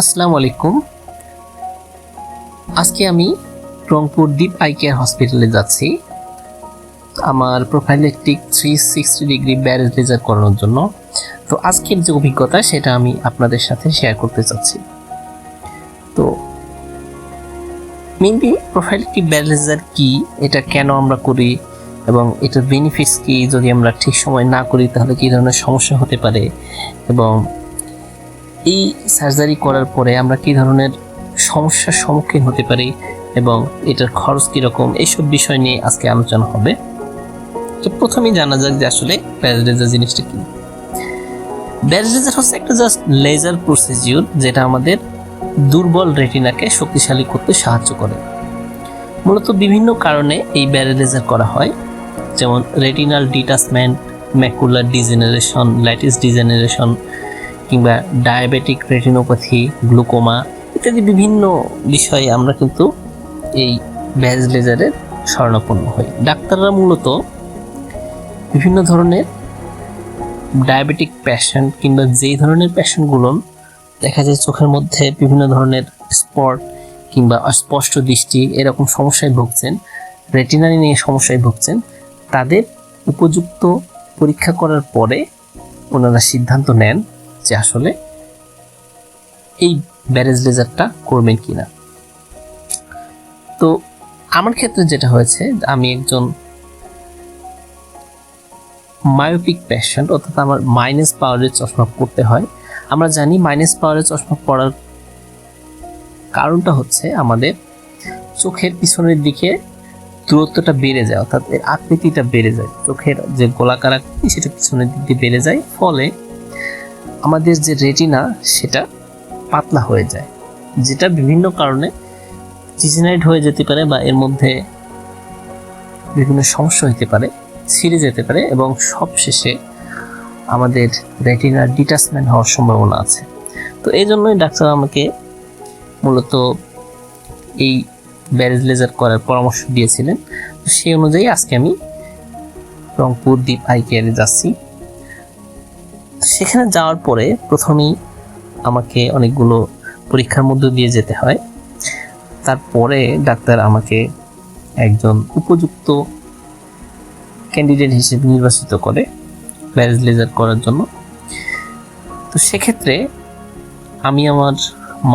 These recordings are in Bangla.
আসসালামু আলাইকুম। আজকে আমি রংপুর দীপ আই কেয়ার হসপিটালে যাচ্ছি আমার প্রোফাইলেকটিক 360 ডিগ্রি ব্যারেজ লেজার করানোর জন্য। তো আজকের যে অভিজ্ঞতা সেটা আমি আপনাদের সাথে শেয়ার করতে চাচ্ছি। তো মেইনলি প্রোফাইলেকটিক ব্যারেজ লেজার কি, এটা কেন আমরা করি এবং এটার বেনিফিটস কি, যদি আমরা ঠিক সময় না করি তাহলে কী ধরনের সমস্যা হতে পারে, এবং এই সার্জারি করার পরে আমরা কী ধরনের সমস্যার সম্মুখীন হতে পারি এবং এটার খরচ কীরকম, এইসব বিষয় নিয়ে আজকে আলোচনা হবে। তো প্রথমেই জানা যাক যে আসলে ব্যারেজ লেজার জিনিসটা কি। ব্যারেজ লেজার হচ্ছে একটা জাস্ট লেজার প্রসিজিওর যেটা আমাদের দুর্বল রেটিনাকে শক্তিশালী করতে সাহায্য করে। মূলত বিভিন্ন কারণে এই ব্যারেজ লেজার করা হয়, যেমন retinal detachment, macular degeneration, lattice degeneration, কিংবা ডায়াবেটিক রেটিনোপ্যাথি, গ্লুকোমা ইত্যাদি বিভিন্ন বিষয়ে আমরা কিন্তু এই ব্যারেজ লেজারের শরণাপন্ন হই। ডাক্তাররা মূলত বিভিন্ন ধরনের ডায়াবেটিক পেশেন্ট কিংবা যেই ধরনের পেশেন্টগুলো দেখা যায় চোখের মধ্যে বিভিন্ন ধরনের স্পট কিংবা অস্পষ্ট দৃষ্টি এরকম সমস্যায় ভুগছেন, রেটিনারি নিয়ে সমস্যায় ভুগছেন, তাদের উপযুক্ত পরীক্ষা করার পরে ওনারা সিদ্ধান্ত নেন যে আসলে এই ব্যারেজ লেজারটা করবেন কিনা। তো আমার ক্ষেত্রে যেটা হয়েছে, আমি একজন মায়োপিক পেশেন্ট, অর্থাৎ আমার মাইনাস পাওয়ারের চশমা পড়তে হয়। আমরা জানি মাইনাস পাওয়ারের চশমা পড়ার কারণটা হচ্ছে আমাদের চোখের পিছনের দিকে দূরত্বটা বেড়ে যায়, অর্থাৎ এর আকৃতিটা বেড়ে যায়, চোখের যে গোলাকার আকৃতি সেটা পিছনের দিক দিয়ে বেড়ে যায়, ফলে আমাদের যে রেটিনা সেটা পাতলা হয়ে যায়, যেটা বিভিন্ন কারণে ডিজেনারেট হয়ে যেতে পারে বা এর মধ্যে বিভিন্ন সমস্যা হতে পারে, ছিঁড়ে যেতে পারে এবং সবশেষে আমাদের রেটিনার ডিটাচমেন্ট হওয়ার সম্ভাবনা আছে। তো এই জন্যই ডাক্তার আমাকে মূলত এই ব্যারেজ লেজার করার পরামর্শ দিয়েছিলেন। তো সেই অনুযায়ী আজকে আমি রংপুর দীপ আই কেয়ারে যাচ্ছি। সেখানে যাওয়ার পরে প্রথমেই আমাকে অনেকগুলো পরীক্ষার মধ্য দিয়ে যেতে হয়। তারপরে ডাক্তার আমাকে একজন উপযুক্ত ক্যান্ডিডেট হিসেবে নির্বাচিত করে ব্যারেজ লেজার করার জন্য। তো সেক্ষেত্রে আমি আমার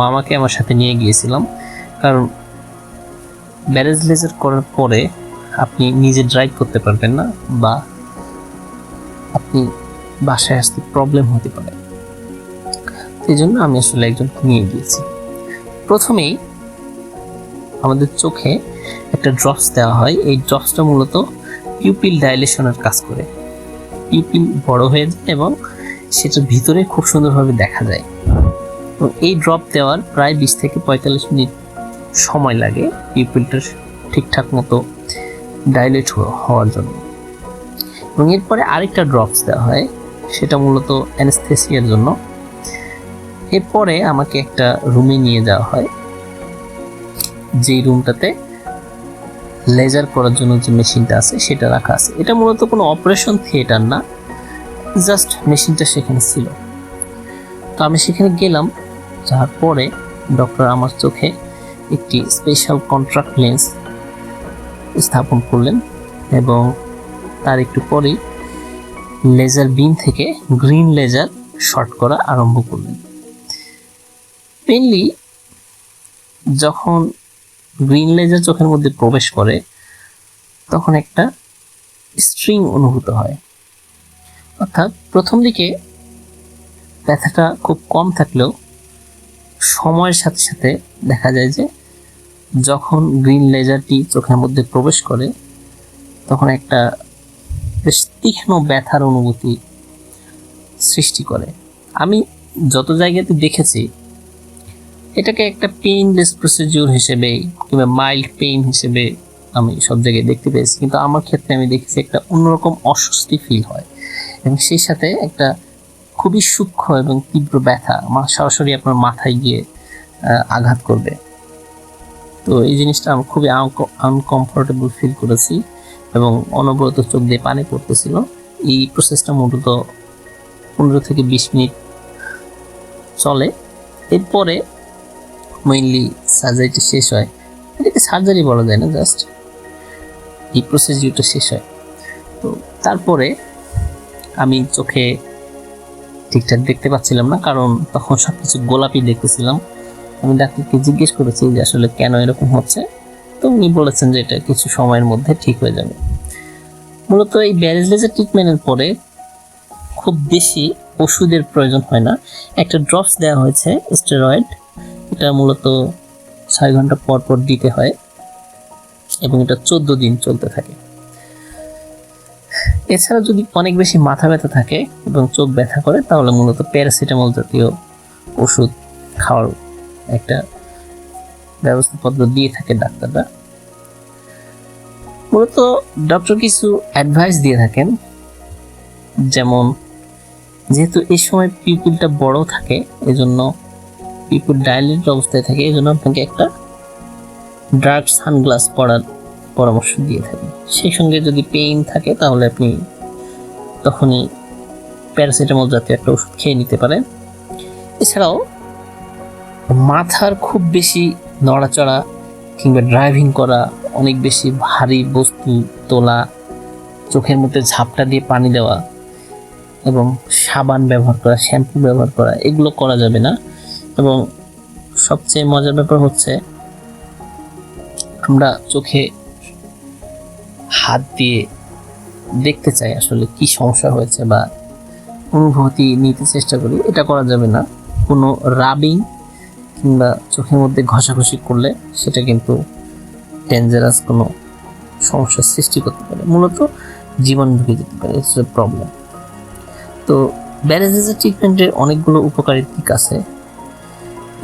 মামাকে আমার সাথে নিয়ে গিয়েছিলাম, কারণ ব্যারেজ লেজার করার পরে আপনি নিজে ড্রাইভ করতে পারবেন না বা আপনি বাসায় আসতে প্রবলেম হতে পারে। এই জন্য আমি আসলে একজনকে নিয়ে গিয়েছি। প্রথমেই আমাদের চোখে একটা ড্রপস দেওয়া হয়। এই ড্রপসটা মূলত পিউপিল ডাইলেশনের কাজ করে, পিউপিল বড় হয়ে যায় এবং সেটার ভিতরে খুব সুন্দরভাবে দেখা যায়। এবং এই ড্রপ দেওয়ার প্রায় 20 থেকে 45 মিনিট সময় লাগে পিউপিলটা ঠিকঠাক মতো ডাইলেট হওয়ার জন্য। এবং এরপরে আরেকটা ড্রপস দেওয়া হয়, সেটা মূলত অ্যানেস্থেসিয়ার জন্য। এরপরে আমাকে একটা রুমে নিয়ে যাওয়া হয়, যেই রুমটাতে লেজার করার জন্য যে মেশিনটা আছে সেটা রাখা আছে। এটা মূলত কোনো অপারেশন থিয়েটার না, জাস্ট মেশিনটা সেখানে ছিল। তো আমি সেখানে গেলাম, যাওয়ার পরে ডক্টর আমার চোখে একটি স্পেশাল কন্ট্রাক্ট লেন্স স্থাপন করলেন এবং তার একটু পরেই লেজার বিম থেকে গ্রিন লেজার শর্ট করা আরম্ভ করলেন। মেইনলি যখন গ্রিন লেজার চোখের মধ্যে প্রবেশ করে তখন একটা স্ট্রিং অনুভূত হয়, অর্থাৎ প্রথম দিকে ব্যথাটা খুব কম থাকলেও সময়ের সাথে সাথে দেখা যায় যে যখন গ্রিন লেজারটি চোখের মধ্যে প্রবেশ করে তখন একটা বেশ তীক্ষ্ণ ব্যথার অনুভূতি সৃষ্টি করে। আমি যত জায়গাতে দেখেছি এটাকে একটা পেইনলেস প্রসিডিউর হিসেবে কিংবা মাইল্ড পেইন হিসেবে আমি সব জায়গায় দেখতে পেয়েছি, কিন্তু আমার ক্ষেত্রে আমি দেখেছি একটা অন্যরকম অস্বস্তি ফিল হয় এবং সেই সাথে একটা খুবই সূক্ষ্ম এবং তীব্র ব্যথা সরাসরি আপনার মাথায় গিয়ে আঘাত করবে। তো এই জিনিসটা আমি খুবই আনকমফোর্টেবল ফিল করেছি এবং অনবরত চোখ দিয়ে পানি পড়তেছিল। এই প্রসেসটা মূলত 15 থেকে 20 মিনিট চলে এরপরে মেইনলি সার্জারিটা শেষ হয়, এটাকে সার্জারি বলা যায় না, জাস্ট এই প্রসিডিউরটা শেষ হয়। তো তারপরে আমি চোখে ঠিকঠাক দেখতে পাচ্ছিলাম না, কারণ তখন সব কিছু গোলাপি দেখতেছিলাম। আমি ডাক্তারকে জিজ্ঞেস করেছি যে আসলে কেন এরকম হচ্ছে, তো উনি বলেছেন যে এটা কিছু সময়ের মধ্যে ঠিক হয়ে যাবে। মূলত এই ব্যারেজ লেজার ট্রিটমেন্টের পরে খুব বেশি ওষুধের প্রয়োজন হয় না। একটা ড্রপস দেওয়া হয়েছে স্টেরয়েড, এটা মূলত 6 ঘন্টা পর পর দিতে হয় এবং এটা 14 দিন চলতে থাকে। এছাড়া যদি অনেক বেশি মাথা ব্যথা থাকে এবং চোখ ব্যথা করে তাহলে মূলত প্যারাসিটামল জাতীয় ওষুধ খাওয়ার একটা ব্যবস্থাপত্র দিয়ে থাকে ডাক্তাররা। মূলত ডক্টর কিছু অ্যাডভাইস দিয়ে থাকেন, যেমন যেহেতু এই সময় পিউপিলটা বড় থাকে, এজন্য পিউপিল ডাইলেটেড অবস্থায় থাকে, এজন্য আপনাকে একটা ডার্ক সানগ্লাস পরার পরামর্শ দিয়ে থাকি। সেই সঙ্গে যদি পেইন থাকে তাহলে আপনি তখনই প্যারাসিটামল জাতীয় একটা ওষুধ খেয়ে নিতে পারেন। এছাড়াও মাথার খুব বেশি নড়াচড়া কিংবা ড্রাইভিং করা, অনেক বেশি ভারী বস্তু তোলা, চোখের মধ্যে ঝাপটা দিয়ে পানি দেওয়া এবং সাবান ব্যবহার করা, শ্যাম্পু ব্যবহার করা, এগুলো করা যাবে না। এবং সবচেয়ে মজার ব্যাপার হচ্ছে আমরা চোখে হাত দিয়ে দেখতে চাই আসলে কি সমস্যা হয়েছে বা অনুভূতি নিতে চেষ্টা করি, এটা করা যাবে না। কোনো রাবিং কিংবা চোখের মধ্যে ঘষাঘষি করলে সেটা কিন্তু ডেঞ্জারাস কোনো সমস্যার সৃষ্টি করতে পারে, মূলত জীবন ঢুকে যেতে পারে, ইটস এ প্রবলেম। তো ব্যারেজ লেজার ট্রিটমেন্টের অনেকগুলো উপকারী দিক আছে।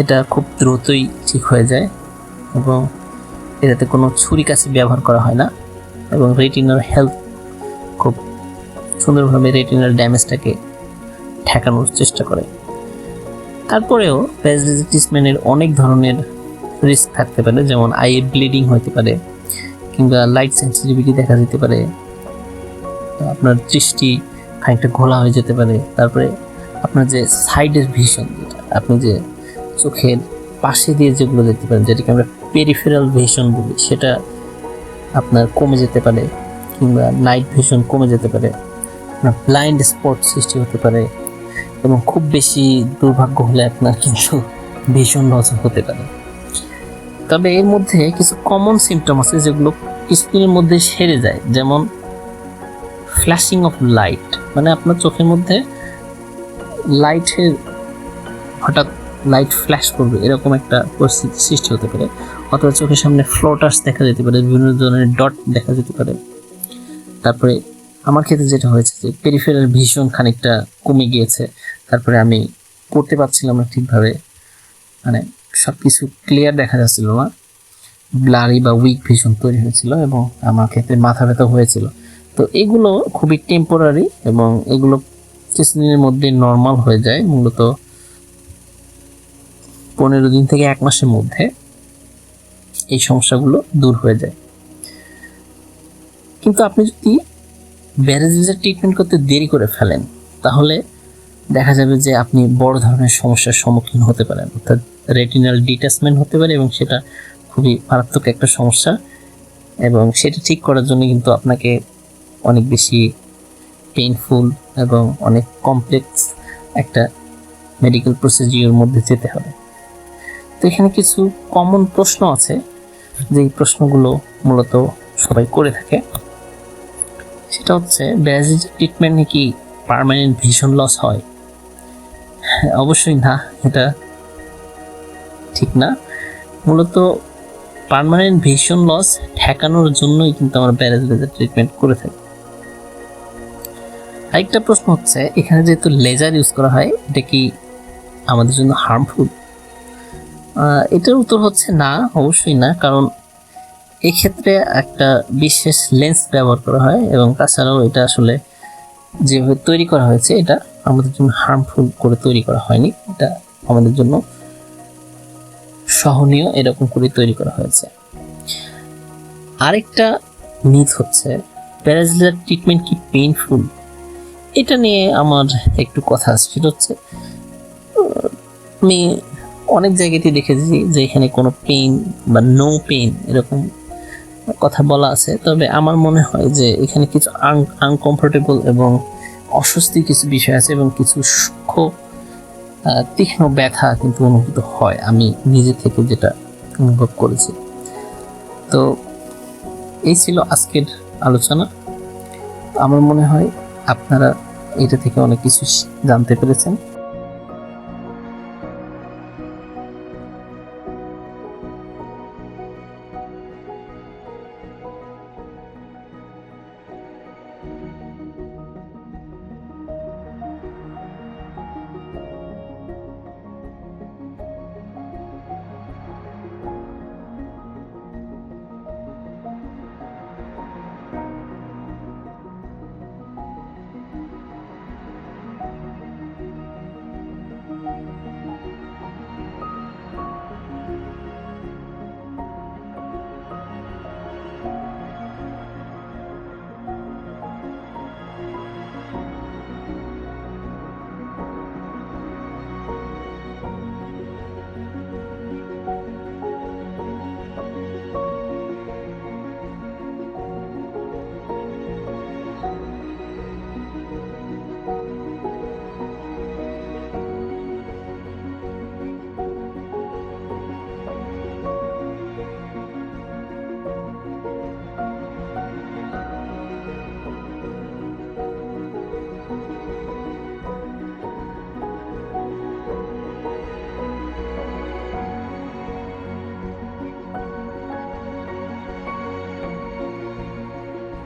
এটা খুব দ্রুতই ঠিক হয়ে যায় এবং এটাতে কোনো ছুরি কাঁচি ব্যবহার করা হয় না এবং রেটিনার হেলথ খুব সুন্দরভাবে রেটিনার ড্যামেজটাকে ঠেকানোর চেষ্টা করে। তারপরেও ব্যারেজ লেজার ট্রিটমেন্টের অনেক ধরনের রিস্ক থাকতে পারে, যেমন আইয়ে ব্লিডিং হতে পারে কিংবা লাইট সেন্সিটিভিটি দেখা যেতে পারে, আপনার দৃষ্টি খানিকটা ঘোলা হয়ে যেতে পারে। তারপরে আপনার যে সাইডের ভিশন, যেটা আপনি যে চোখের পাশে দিয়ে যেগুলো দেখতে পারেন, যেটাকে আমরা পেরিফেরাল ভিশন বলি, সেটা আপনার কমে যেতে পারে কিংবা নাইট ভিশন কমে যেতে পারে, আপনার ব্লাইন্ড স্পট সৃষ্টি হতে পারে এবং খুব বেশি দুর্ভাগ্য হলে আপনার কিন্তু ভিশন লস হতে পারে। তবে এর মধ্যে কিছু কমন সিমটম আছে যেগুলো কিছুদিনের মধ্যে সেরে যায়, যেমন ফ্ল্যাশিং অফ লাইট, মানে আপনার চোখের মধ্যে লাইটের হঠাৎ লাইট ফ্ল্যাশ করবে এরকম একটা পরিস্থিতি সৃষ্টি হতে পারে, অথবা চোখের সামনে ফ্লোটার্স দেখা যেতে পারে, বিভিন্ন ধরনের ডট দেখা যেতে পারে। তারপরে আমার ক্ষেত্রে যেটা হয়েছে যে পেরিফেরাল ভিশন খানিকটা কমে গিয়েছে, তারপরে আমি পড়তে পারছিলাম না ঠিকভাবে, মানে সব কিছু ক্লিয়ার দেখা যাচ্ছিল না, ব্লারি বা উইক ভিশন তৈরি হয়েছিল এবং আমার ক্ষেত্রে মাথা ব্যথা হয়েছিল। তো এগুলো খুবই টেম্পোরারি এবং এগুলো কিছুদিনের মধ্যে নর্মাল হয়ে যায়, মূলত 15 দিন থেকে 1 মাসের মধ্যে এই সমস্যাগুলো দূর হয়ে যায়। কিন্তু আপনি যদি ব্যারেজ লেজার ট্রিটমেন্ট করতে দেরি করে ফেলেন তাহলে দেখা যাবে যে আপনি বড় ধরনের সমস্যার সম্মুখীন হতে পারেন, অর্থাৎ রেটিনাল ডিট্যাচমেন্ট হতে পারে এবং সেটা খুবই মারাত্মক একটা সমস্যা। এবং সেটা ঠিক করার জন্য কিন্তু আপনাকে অনেক বেশি পেইনফুল এবং অনেক কমপ্লেক্স একটা মেডিকেল প্রসিডিওর মধ্যে যেতে হবে। তো এখানে কিছু কমন প্রশ্ন আছে, যেই প্রশ্নগুলো মূলত সবাই করে থাকে। সেটা হচ্ছে, ব্যারেজ লেজার ট্রিটমেন্টে কি পার্মানেন্ট ভিশন লস হয়? অবশ্যই না, এটা ঠিক না। মূলত পার্মানেন্ট ভিশন লস ঠেকানোর জন্যই কিন্তু আমরা ব্যারেজ লেজার ট্রিটমেন্ট করে থাকি। আরেকটা প্রশ্ন হচ্ছে, এখানে যেহেতু লেজার ইউজ করা হয় এটা কি আমাদের জন্য হার্মফুল? এটার উত্তর হচ্ছে না, অবশ্যই না, কারণ এক্ষেত্রে একটা বিশেষ লেন্স ব্যবহার করা হয় এবং তাছাড়াও এটা আসলে যেভাবে তৈরি করা হয়েছে এটা আমাদের জন্য হার্মফুল করে তৈরি করা হয়নি, এটা আমাদের জন্য সহনীয় এরকম করে তৈরি করা হয়েছে। আরেকটা মিথ হচ্ছে ব্যারেজ লেজার ট্রিটমেন্ট কি পেইনফুল? এটা নিয়ে আমার একটু কথা আছে। সেটা হচ্ছে, আমি অনেক জায়গাতেই দেখেছি যে এখানে কোনো পেইন বা নো পেইন এরকম কথা বলা আছে, তবে আমার মনে হয় যে এখানে কিছু আনকমফোর্টেবল এবং অস্বস্তি কিছু বিষয় আছে এবং কিছু সূক্ষ্ম তীক্ষ্ণ ব্যথা কিন্তু অনুভূত হয়, আমি নিজে থেকে যেটা অনুভব করেছি। তো এই ছিল আজকের আলোচনা। আমার মনে হয় আপনারা এটা থেকে অনেক কিছু জানতে পেরেছেন।